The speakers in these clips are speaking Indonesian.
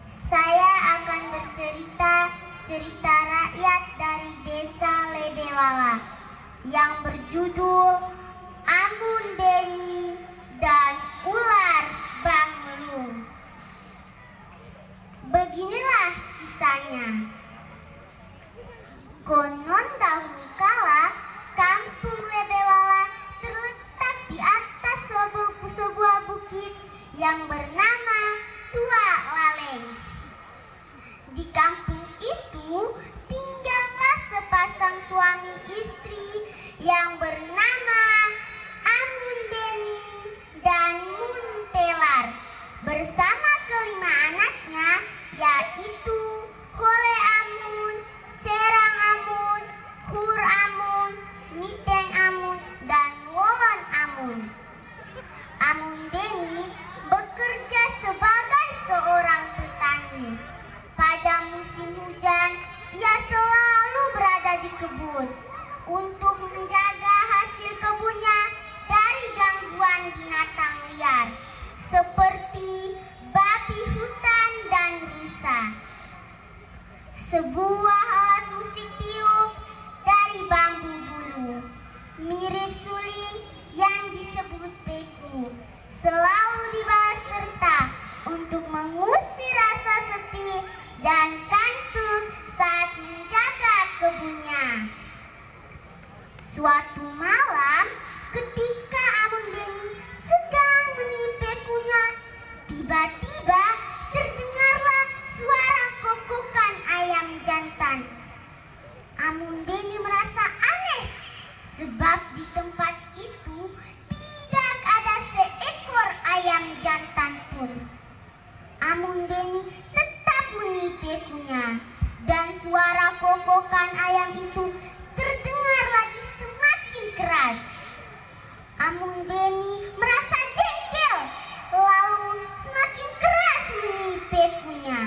Saya akan bercerita cerita rakyat dari Desa Lebewala yang berjudul Amun Beni dan Ular Banglung. Beginilah kisahnya. Konon dahulu kala kampung Lebewala terletak di atas sebuah bukit yang bernama Tua Laleng. Di kampung itu tinggallah sepasang suami istri yang bernama Amun Beni dan Muntelar bersama kelima anaknya, yaitu Hole Amun, Serang Amun, Hur Amun, Miteng Amun, dan Wolon Amun. Amun Beni bekerja sebagai seorang petani. Pada musim hujan, ia selalu berada di kebun untuk menjaga hasil kebunnya dari gangguan binatang liar seperti babi hutan dan rusa. Sebuah alat musik tiup dari bambu bulu mirip suling yang disebut peku selalu dibawa serta untuk mengusir rasa sepi dan kantuk saat menjaga kebunnya. Suatu malam, ketika Amun Beni sedang menipekunya, tiba-tiba terdengarlah suara kokokan ayam jantan. Amun Beni merasa aneh, sebab di tempat itu tidak ada seekor ayam jantan pun. Amun Beni tetap menipekunya, dan suara kokokan ayam itu terdengar lagi semakin keras. Amun Beni merasa jengkel, lalu semakin keras menipekunya.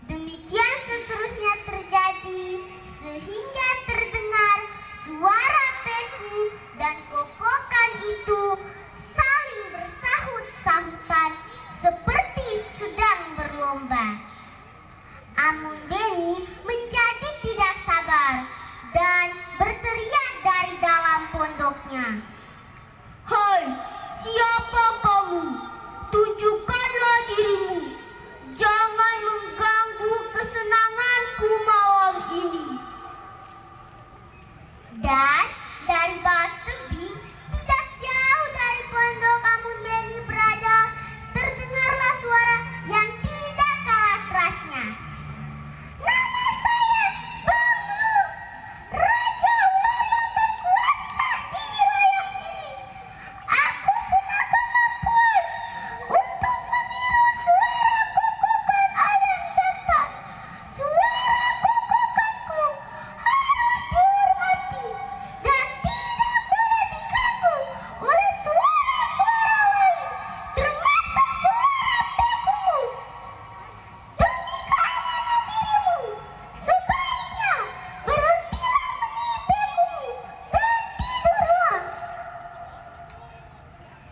Demikian seterusnya terjadi sehingga terdengar suara peku dan kokokan itu saling bersahut-sahutan seperti sedang berlomba. Amun Beni menjadi tidak sabar dan berteriak dari dalam pondoknya, "Hai, siapa kamu? Tunjukkanlah dirimu. Jangan mengganggu kesenanganku malam ini." Dan dari bawah tebing, tidak jauh dari pondok Amun Beni berada, terdengarlah suara yang tidak kalah kerasnya. "Nama saya Banglung, raja ular yang berkuasa di wilayah ini. Aku punya kemampuan untuk meniru suara kokokan ayam jantan. Suara kokokanku harus dihormati dan tidak boleh diganggu oleh suara-suara lain, termasuk suara pekumu. Demi keamanan dirimu, sebaiknya berhentilah menipekumu dan tidurlah."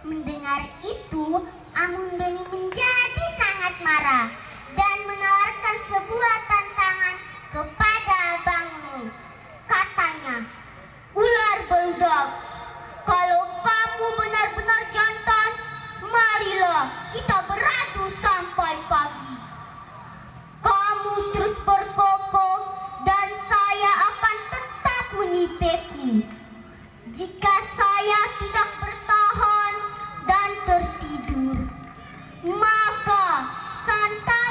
Mendengar itu, Amun Beni menjadi sangat marah dan menawarkan sebuah tantangan kepada Banglung. Katanya, "Ular beludak, kalau kamu benar-benar jantan, marilah kita beradu sampai pagi. Kamu terus berkokoh dan saya akan tetap menipeku. Jika saya tidak bertahan dan tertidur, maka santai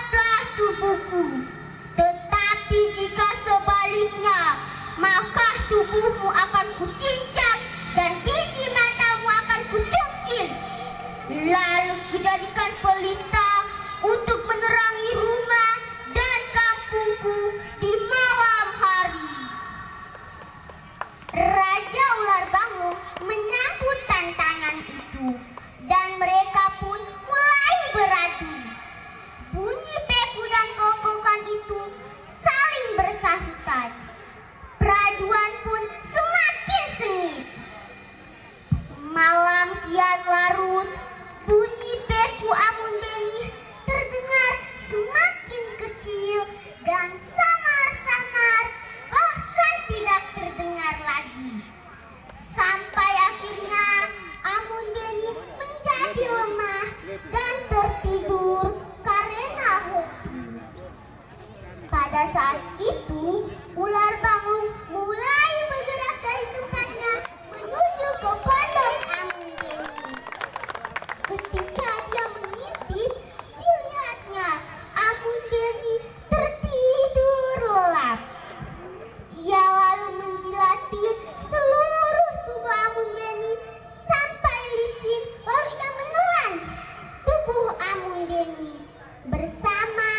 bersama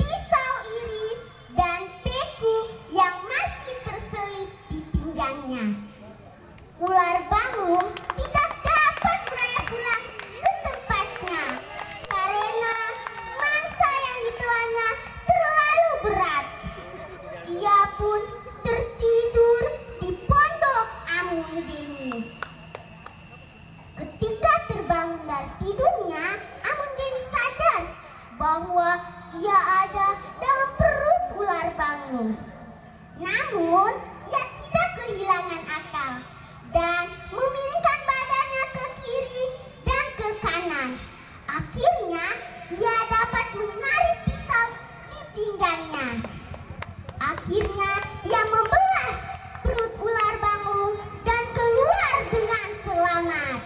pisau iris dan peku yang masih terselip di pinggangnya. Ular Bangung tidak dapat merayap pulang ke tempatnya karena mangsa yang ditelannya terlalu berat. Ia pun tertidur di pondok Amun Beni. Ketika terbangun dari tidurnya, Amun Beni sadar bahwa ia ada dalam perut ular Bangung. Namun, ia tidak kehilangan akal dan memalingkan badannya ke kiri dan ke kanan. Akhirnya, ia dapat menarik pisau di pinggangnya. Akhirnya, ia membelah perut ular Bangung dan keluar dengan selamat.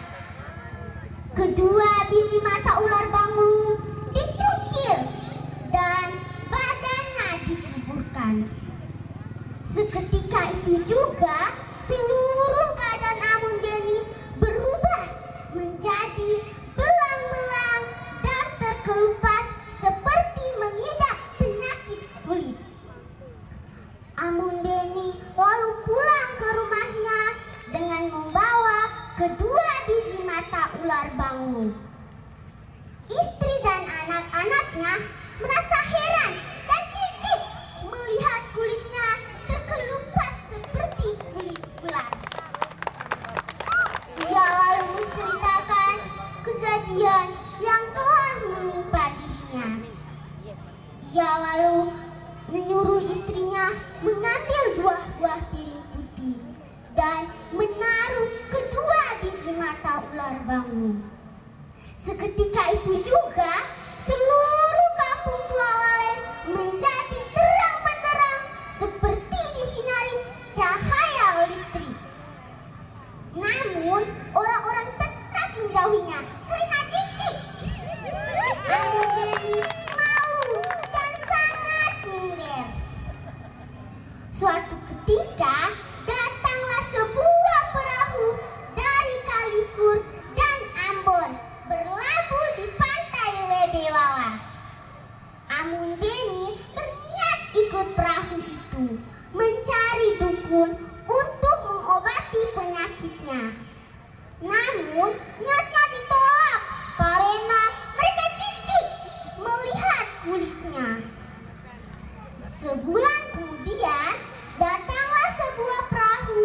Kedua biji mata ular Bangung dicukil dan badannya dikuburkan. Seketika itu juga seluruh badan Amun Beni berubah menjadi belang-belang dan terkelupas seperti mengidap penyakit kulit. Amun Beni lalu pulang ke rumahnya dengan membawa kedua biji mata ular Bangung. Istri dan anak-anaknya merasa heran dan jijik melihat kulitnya terkelupas seperti kulit ular. Ia lalu menceritakan kejadian yang telah menimpa dirinya. Ia lalu menyuruh istrinya mengambil 2 buah piring putih dan menaruh kedua biji mata ular Bangung. Seketika itu juga seluruh kampung Pulalalen menjadi terang benderang seperti disinari cahaya listrik. Namun orang-orang tetap menjauhinya karena jijik. Amun Beni malu dan sangat minder. Suatu ketika datanglah sebuah perahu dari Kalikur dan Ambon berlabuh di pantai Lebewala. Amun Beni berniat ikut perahu itu mencari dukun untuk mengobati penyakitnya. Namun niatnya ditolak karena mereka jijik melihat kulitnya. Sebulan kemudian datanglah sebuah perahu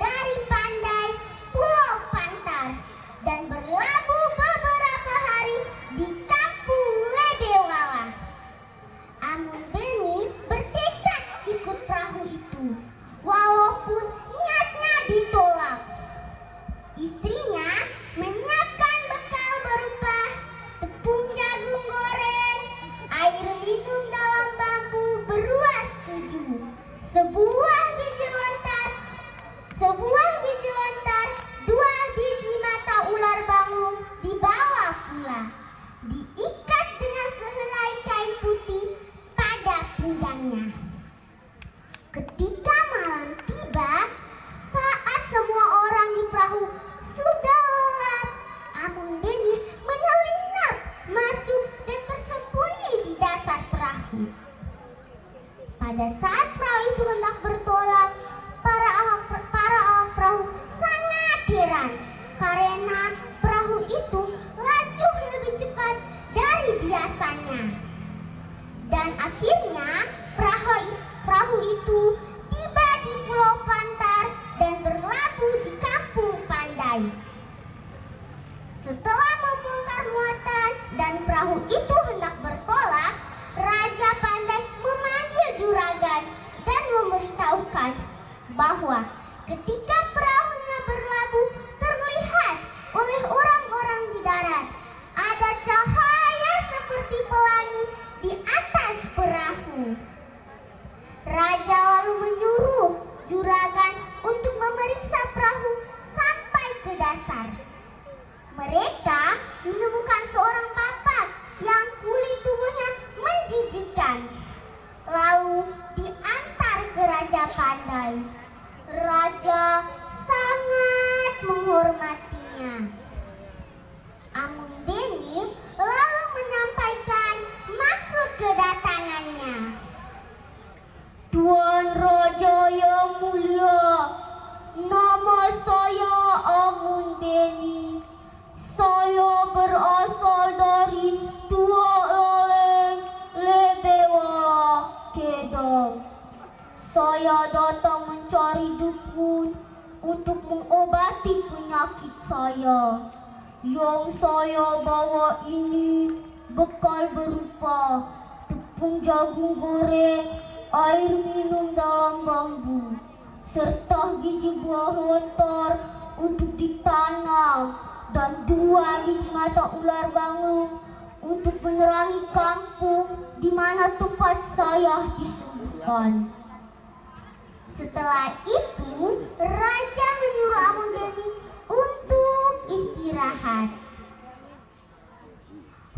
dari Pandai Pulau Pantar dan berlabuh beberapa hari di kampung Lebewala. Amun Beni bertekad ikut perahu itu walaupun niatnya ditolak. Istrinya menyiapkan bekal berupa tepung jagung goreng, air minum dalam bambu beruas 7, sebuah biji lontar, 2 biji mata ular Bangung dibawa pula, diikat dengan sehelai kain putih pada pinggangnya. Ketika malam tiba, saat semua orang di perahu sudah lelap, Amun Beni menyelinap masuk dan bersembunyi di dasar perahu. Pada saat perahu itu hendak bertolak, para awak perahu sangat heran karena perahu itu laju lebih cepat dari biasanya. Dan akhirnya perahu itu tiba di Pulau Pantar dan berlabuh di kampung Pandai. Setelah membongkar muatan dan perahu itu hendak bertolak, Raja Pandai memanggil juragan dan memberitahukan bahwa ketika perahunya berlabuh terlihat oleh orang-orang di darat ada cahaya seperti pelangi di atas perahu. Raja lalu menyuruh juragan untuk memeriksa perahu sampai ke dasar. Mereka menemukan seorang bapak yang kulit tubuhnya menjijikkan. Lalu diantar ke Raja Pandai. Raja sangat menghormatinya. Amun Beni lalu menyampaikan untuk mengobati penyakit saya. Yang saya bawa ini bekal berupa tepung jagung goreng, air minum dalam bambu, serta biji buah lontar untuk ditanam, dan 2 biji mata ular banglung untuk menerangi kampung di mana tempat saya disembuhkan. Setelah itu, raja menyuruh Amundeni untuk istirahat.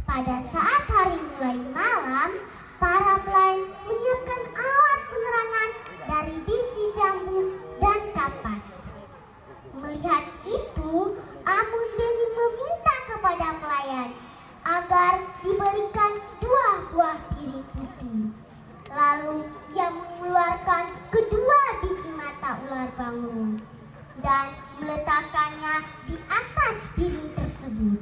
Pada saat hari mulai malam, para pelayan menyiapkan alat penerangan dari biji jambu dan kapas. Melihat itu, Amundeni meminta kepada pelayan agar diberikan 2 buah piring putih. Lalu ia mengeluarkan kedua biji mata ular banglung dan meletakkannya di atas piring tersebut.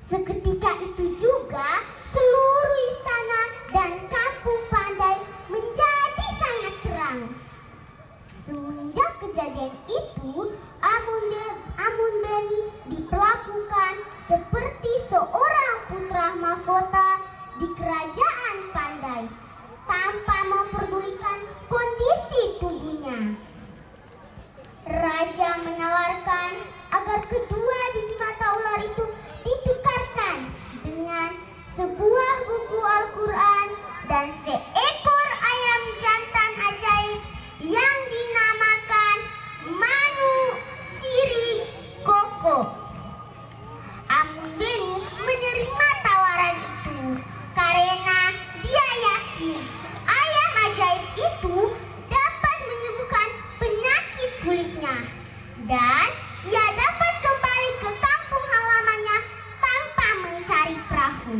Seketika itu juga seluruh istana dan kampung Pandai menjadi sangat terang. Semenjak kejadian itu, Amundeni diperlakukan seperti seorang putra mahkota di kerajaan Pandai, tanpa memperdulikan kondisi tubuhnya. Raja menawarkan agar kedua biji mata ular itu ditukarkan dengan sebuah buku Al-Quran dan seekor ayam jantan ajaib yang dinamakan Manu Siring Koko. Amundeni menerima tawaran itu karena dia yakin ayam ajaib itu dapat menyembuhkan penyakit kulitnya dan ia dapat kembali ke kampung halamannya tanpa mencari perahu.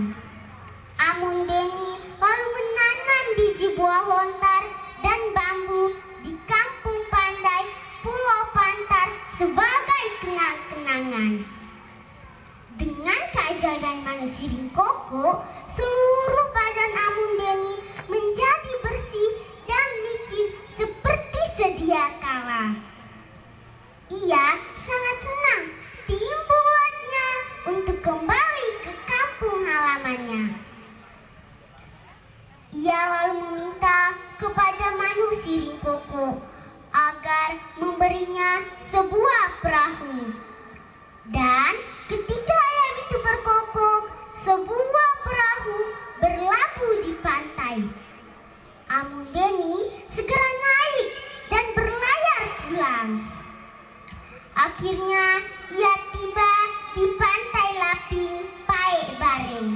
Amundeni lalu menanam biji buah lontar dan bambu di kampung Pandai, Pulau Pantar sebagai kenang-kenangan. Dengan keajaiban manusia Ringkoko, seluruh badan Amundeni menjadi bersih dan licin seperti sedia kala. Ia sangat senang dibuatnya untuk kembali ke kampung halamannya. Ia lalu meminta kepada manusia Ringkoko agar memberinya sebuah perahu. Dan ketika ayam itu berkokok, sebuah perahu berlabuh di pantai. Amundeni segera naik dan berlayar pulang. Akhirnya ia tiba di pantai Laping, Pae Bareng.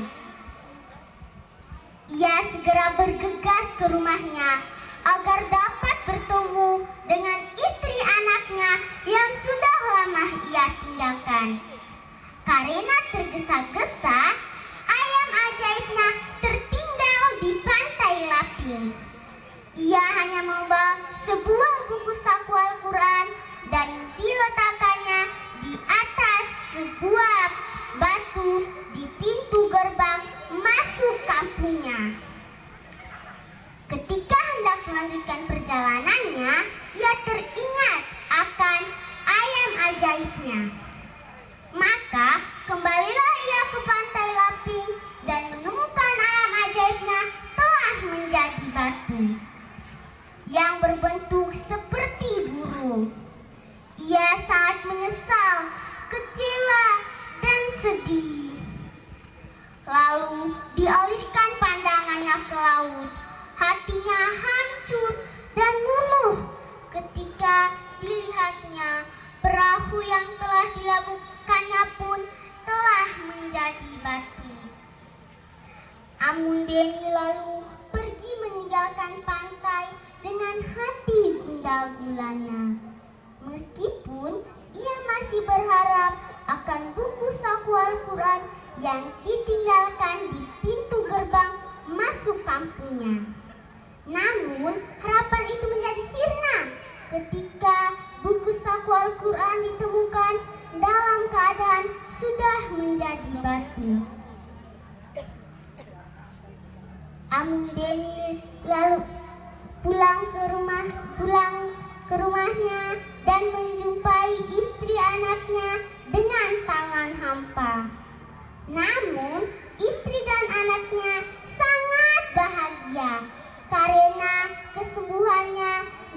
Ia segera bergegas ke rumahnya agar dapat bertemu dengan istri anaknya yang sudah lama ia tinggalkan. Karena tergesa-gesa, ayam ajaibnya tertinggal di pantai Laping. Ia hanya membawa sebuah buku saku Al-Quran dan diletakkannya di atas sebuah batu di pintu gerbang masuk kampungnya. Ketika hendak melanjutkan perjalanannya, ia teringat akan ayam ajaibnya. Maka kembalilah ia ke pantai Laping dan menemukan ayam ajaibnya telah menjadi batu yang berbentuk seperti burung. Ia sangat menyesal, kecewa, dan sedih. Lalu dialihkan pandangannya ke laut. Hatinya hancur dan luluh ketika dilihatnya perahu yang telah dilabuhkannya pun telah menjadi batu. Amundeni lalu pergi meninggalkan pantai dengan hati gundah gulana. Meskipun ia masih berharap akan buku saku Al-Quran yang ditinggalkan di pintu gerbang masuk kampungnya. Namun harapan itu menjadi sirna ketika buku saku Al-Quran ditemukan dalam keadaan sudah menjadi batu. Amundeni lalu pulang ke rumahnya dan dan menjumpai istri anaknya dengan tangan hampa. Namun, istri dan anaknya sangat bahagia karena kesembuhannya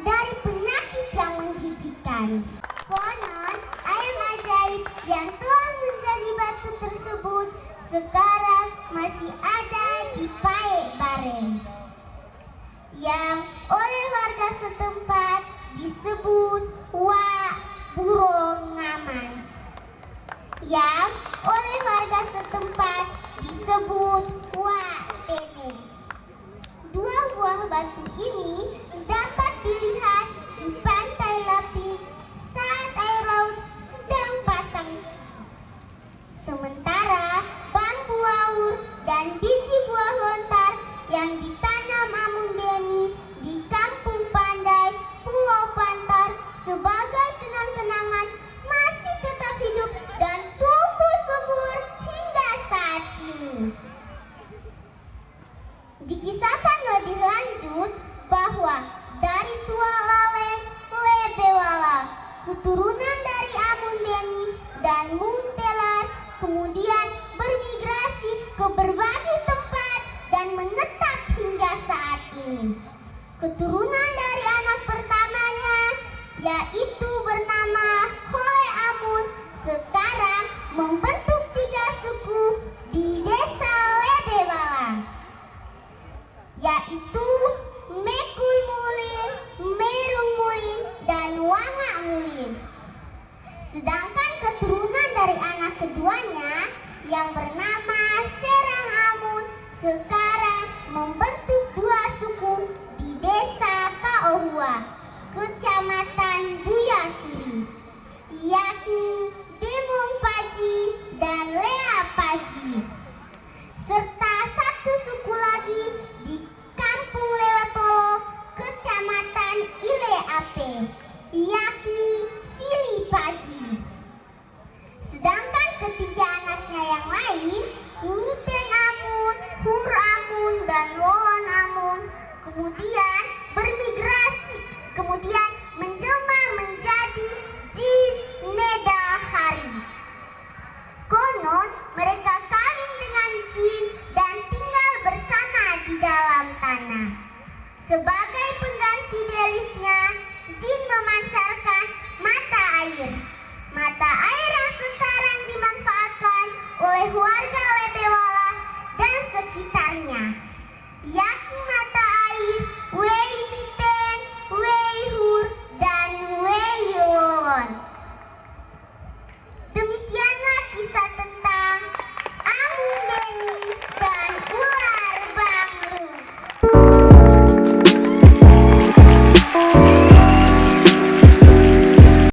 dari penyakit yang menjijikkan. Konon, ayam ajaib yang telah menjadi batu tersebut sekarang masih ada di Paek Bareng, yang oleh warga setempat disebut Wak Burongaman, yang oleh warga setempat disebut Wak Tene. Dua buah batu ini dapat dilihat di Pantai Laping saat air laut sedang pasang. Sementara bambu awur dan biji buah lontar yang ditanam Amun Beni di Kampung Pandai, Pulau Pantar sebagai kenang-kenangan masih tetap hidup dan tumbuh subur hingga saat ini. Dikisahkan lebih lanjut bahwa dari Tua Laleng Lebewala, keturunan dari Amun Beni dan Muntelar, kemudian bermigrasi ke berbagai tempat dan menetap hingga saat ini. Keturunan dari anak pertamanya, yaitu bernama Hoe Amun, sekarang membentuk 3 suku di desa Lebewala, yaitu Mekul Mulin, Merung Mulin, dan Wanga Mulin. Sedangkan keturunan dari anak keduanya yang bernama Serang Amun sekarang membentuk 2 suku di desa Kaohua, kecamatan Buyasuri, yakni Demong Paji dan Lea Paji, serta 1 suku lagi di Kampung Lewatolo, kecamatan Ile Ape, yakni Sili Paji. Sedangkan ketiga anaknya yang lain, Miten Amun, Hur Amun, dan Lolon Amun, kemudian bermigrasi, kemudian menjelma menjadi Jin Nedahari. Konon mereka kawin dengan jin dan tinggal bersama di dalam tanah. Sebagai pengganti belisnya,